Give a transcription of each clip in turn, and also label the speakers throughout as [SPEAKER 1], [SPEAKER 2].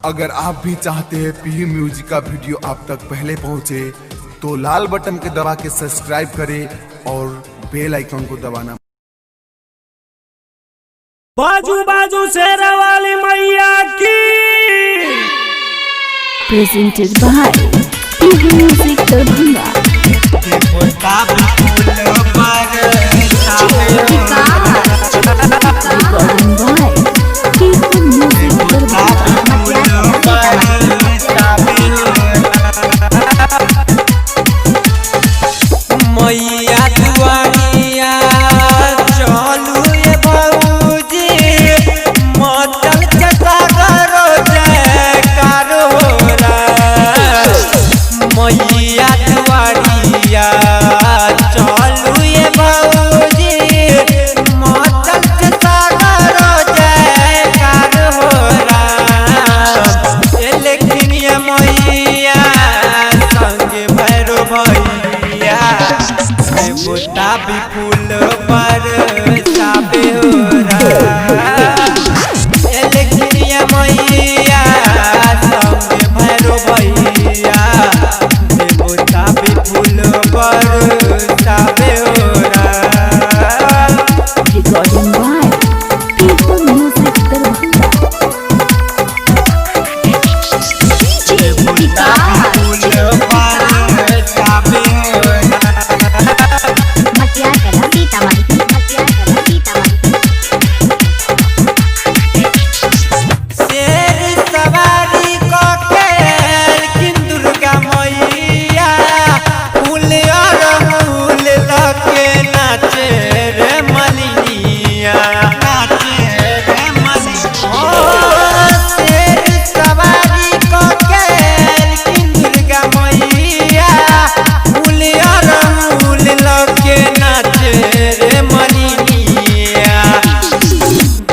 [SPEAKER 1] अगर आप भी चाहते हैं पी म्यूजिक का वीडियो आप तक पहले पहुंचे तो लाल बटन के दबा के सब्सक्राइब करें और बेल आइकन को दबाना।
[SPEAKER 2] बाजू बाजू शेरा वाली मैया की
[SPEAKER 3] presented by PV Music Darbhanga। Recording by PV Music Darbhanga।
[SPEAKER 4] मैया दुआरिया चलू ये भौजी मचल चटा करो जयकार हो रहा। मैया दुआरिया चलू ये भौजी मचल चटा करो जयकार हो रहा। लेकिन ये मैया संग भैरो भैया गुलाबी फूल पर साबे हो रहा। लेकिन ये मैया संग भैरो भैया गुलाबी फूल पर साबे हो रहा।
[SPEAKER 3] Recording by PV Music Darbhanga।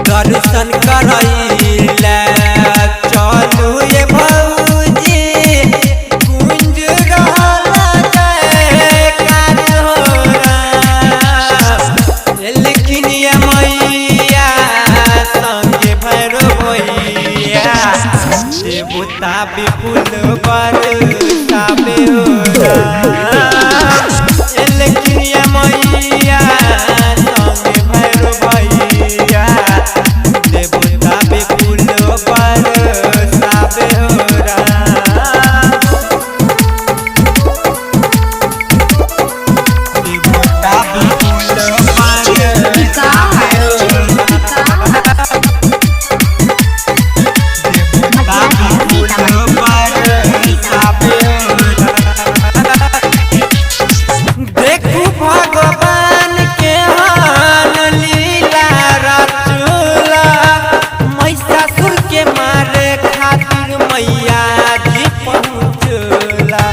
[SPEAKER 3] दर्शन करैले चलू ये भौजी कुंज रहल जयकार हो रहा। लेकिन ये मैया संगे भैरो भैया देवता विपुल पर साबे हो रहा। लेकिन ये मैया संगे भैरो भैया देवता विपुल पर साबे हो रहा। देवता विपुल पर साबे हो रहा। देवता विपुल पर साबे हो रहा। देखू भगवान के हाल लीला रचूला महिषासुर के मारे खातिर मैया जी पहुँचला।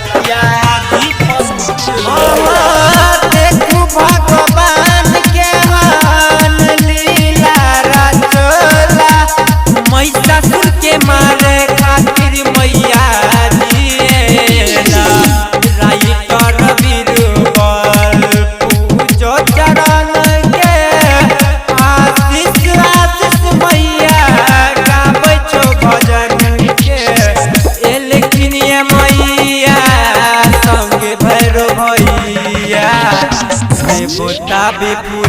[SPEAKER 3] देखू भगवान के हाल लीला रचूला महिषासुर के मारे खातिर मैया जी राइटर बीरबल पूजो चरण के आशीष आशीष मैया गाबै छो भजन के। लेकिन ये मैया संग भैरो भैया देवता विपुल